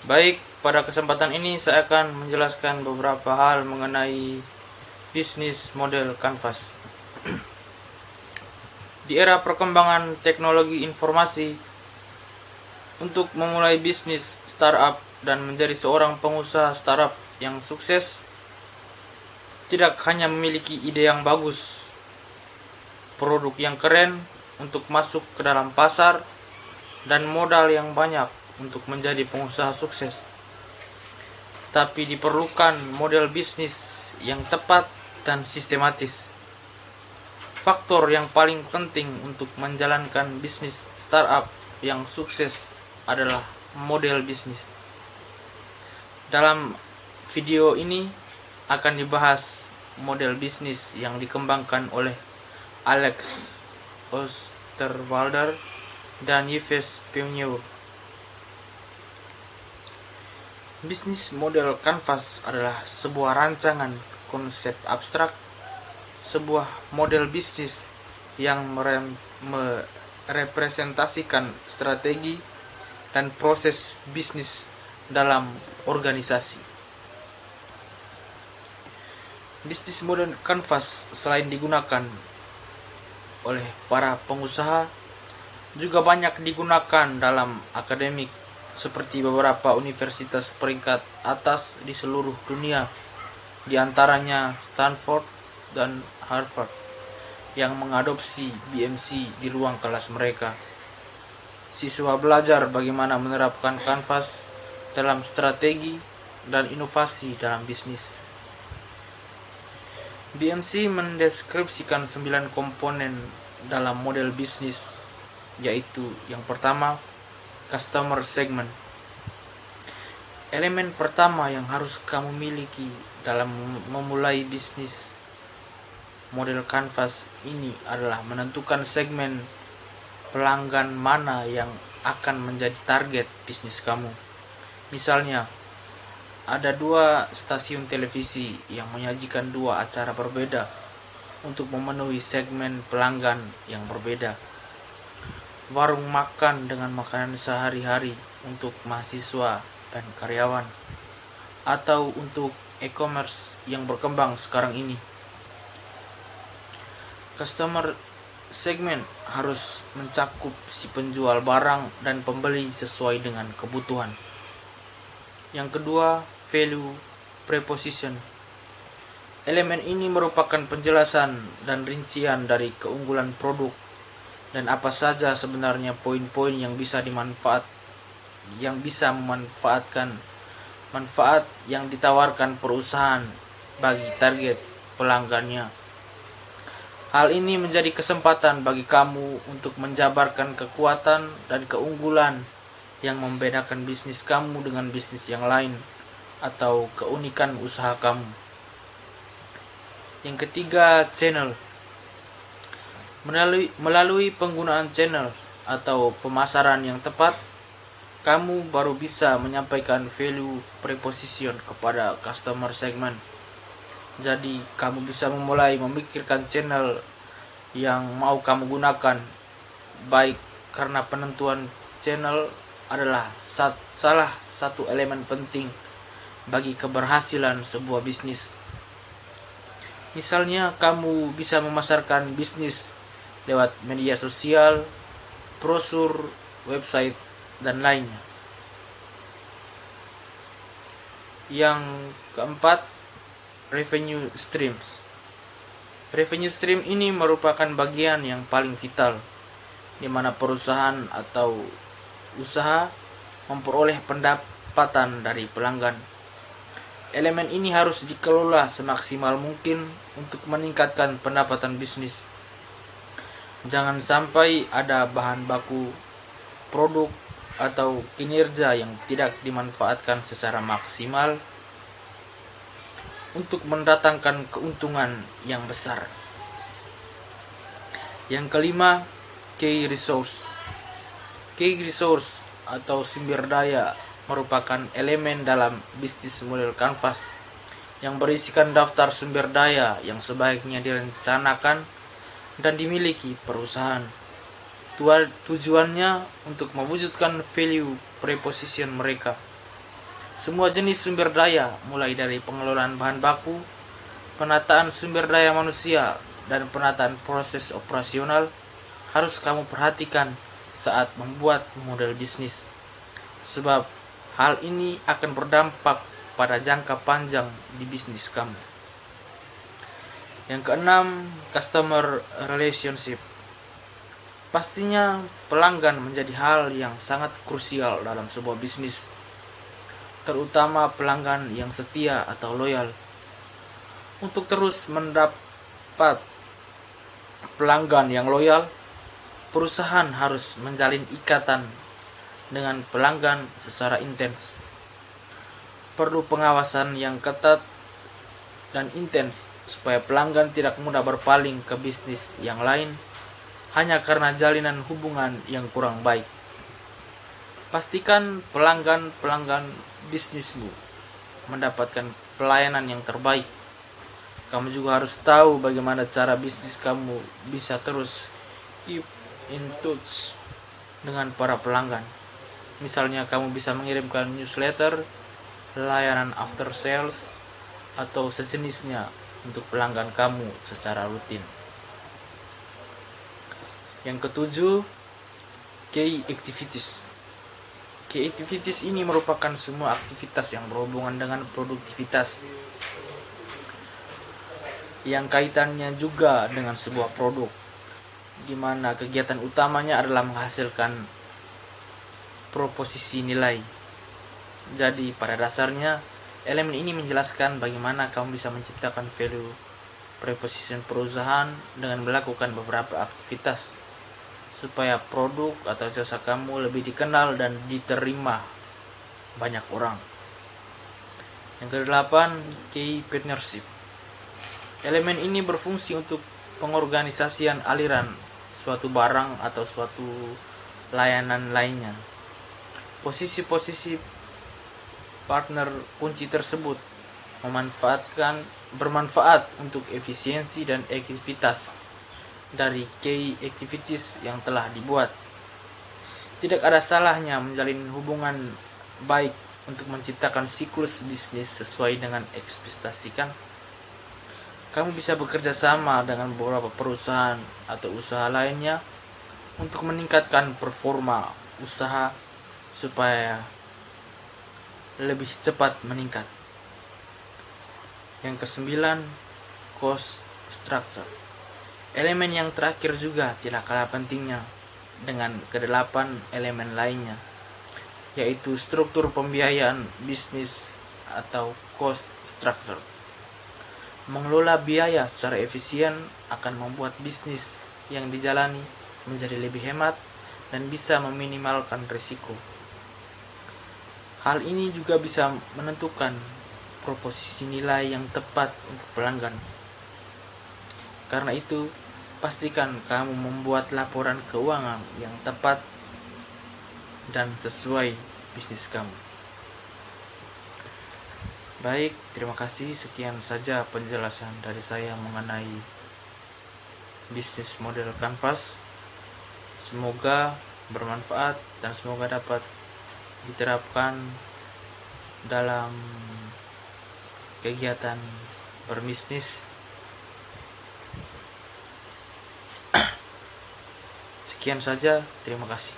Baik, pada kesempatan ini saya akan menjelaskan beberapa hal mengenai bisnis model kanvas. Di era perkembangan teknologi informasi, untuk memulai bisnis startup dan menjadi seorang pengusaha startup yang sukses, tidak hanya memiliki ide yang bagus, produk yang keren untuk masuk ke dalam pasar, dan modal yang banyak untuk menjadi pengusaha sukses, tapi diperlukan model bisnis yang tepat dan sistematis. Faktor yang paling penting untuk menjalankan bisnis startup yang sukses adalah model bisnis. Dalam video ini akan dibahas model bisnis yang dikembangkan oleh Alex Osterwalder dan Yves Pionnier. Bisnis model kanvas adalah sebuah rancangan konsep abstrak, sebuah model bisnis yang merepresentasikan strategi dan proses bisnis dalam organisasi. Bisnis model kanvas selain digunakan oleh para pengusaha, juga banyak digunakan dalam akademik seperti beberapa universitas peringkat atas di seluruh dunia, di antaranya Stanford dan Harvard, yang mengadopsi BMC di ruang kelas mereka. Siswa belajar bagaimana menerapkan kanvas dalam strategi dan inovasi dalam bisnis. BMC mendeskripsikan 9 komponen dalam model bisnis, yaitu yang pertama, customer segment. Elemen pertama yang harus kamu miliki dalam memulai bisnis model kanvas ini adalah menentukan segmen pelanggan mana yang akan menjadi target bisnis kamu. Misalnya, ada 2 stasiun televisi yang menyajikan 2 acara berbeda untuk memenuhi segmen pelanggan yang berbeda. Warung makan dengan makanan sehari-hari untuk mahasiswa dan karyawan, atau untuk e-commerce yang berkembang sekarang ini. Customer segment harus mencakup si penjual barang dan pembeli sesuai dengan kebutuhan. Yang kedua, value proposition. Elemen ini merupakan penjelasan dan rincian dari keunggulan produk dan apa saja sebenarnya poin-poin yang bisa memanfaatkan manfaat yang ditawarkan perusahaan bagi target pelanggannya. Hal ini menjadi kesempatan bagi kamu untuk menjabarkan kekuatan dan keunggulan yang membedakan bisnis kamu dengan bisnis yang lain atau keunikan usaha kamu. Yang ketiga, channel. Melalui penggunaan channel atau pemasaran yang tepat, kamu baru bisa menyampaikan value proposition kepada customer segment. Jadi, kamu bisa mulai memikirkan channel yang mau kamu gunakan, baik karena penentuan channel adalah salah satu elemen penting bagi keberhasilan sebuah bisnis. Misalnya, kamu bisa memasarkan bisnis lewat media sosial, brosur, website, dan lainnya. Yang keempat, revenue streams. Revenue stream ini merupakan bagian yang paling vital, di mana perusahaan atau usaha memperoleh pendapatan dari pelanggan. Elemen ini harus dikelola semaksimal mungkin untuk meningkatkan pendapatan bisnis. Jangan sampai ada bahan baku, produk, atau kinerja yang tidak dimanfaatkan secara maksimal untuk mendatangkan keuntungan yang besar. Yang kelima, key resource. Key resource atau sumber daya merupakan elemen dalam bisnis model kanvas yang berisikan daftar sumber daya yang sebaiknya direncanakan dan dimiliki perusahaan. Tujuannya untuk mewujudkan value proposition mereka. Semua jenis sumber daya, mulai dari pengelolaan bahan baku, penataan sumber daya manusia, dan penataan proses operasional, harus kamu perhatikan saat membuat model bisnis. Sebab hal ini akan berdampak pada jangka panjang di bisnis kamu. Yang keenam, customer relationship. Pastinya pelanggan menjadi hal yang sangat krusial dalam sebuah bisnis, terutama pelanggan yang setia atau loyal. Untuk terus mendapat pelanggan yang loyal, perusahaan harus menjalin ikatan dengan pelanggan secara intens. Perlu pengawasan yang ketat dan intens supaya pelanggan tidak mudah berpaling ke bisnis yang lain hanya karena jalinan hubungan yang kurang baik. Pastikan pelanggan bisnismu mendapatkan pelayanan yang terbaik. Kamu juga harus tahu bagaimana cara bisnis kamu bisa terus keep in touch dengan para pelanggan. Misalnya kamu bisa mengirimkan newsletter, layanan after sales, atau sejenisnya untuk pelanggan kamu secara rutin. Yang ketujuh, key activities. Key activities ini merupakan semua aktivitas yang berhubungan dengan produktivitas, yang kaitannya juga dengan sebuah produk, di mana kegiatan utamanya adalah menghasilkan proposisi nilai. Jadi pada dasarnya elemen ini menjelaskan bagaimana kamu bisa menciptakan value proposition perusahaan dengan melakukan beberapa aktivitas supaya produk atau jasa kamu lebih dikenal dan diterima banyak orang. Yang kedelapan, key partnership. Elemen ini berfungsi untuk pengorganisasian aliran suatu barang atau suatu layanan lainnya. Posisi-posisi partner kunci tersebut bermanfaat untuk efisiensi dan efektivitas dari key activities yang telah dibuat. Tidak ada salahnya menjalin hubungan baik untuk menciptakan siklus bisnis sesuai dengan ekspektasikan. Kamu bisa bekerja sama dengan beberapa perusahaan atau usaha lainnya untuk meningkatkan performa usaha supaya lebih cepat meningkat. Yang kesembilan, cost structure. Elemen yang terakhir juga tidak kalah pentingnya dengan kedelapan elemen lainnya, yaitu struktur pembiayaan bisnis atau cost structure. Mengelola biaya secara efisien akan membuat bisnis yang dijalani menjadi lebih hemat dan bisa meminimalkan risiko. Hal ini juga bisa menentukan proposisi nilai yang tepat untuk pelanggan. Karena itu, pastikan kamu membuat laporan keuangan yang tepat dan sesuai bisnis kamu. Baik, terima kasih. Sekian saja penjelasan dari saya mengenai bisnis model Canvas. Semoga bermanfaat dan semoga dapat diterapkan dalam kegiatan berbisnis. Sekian saja, terima kasih.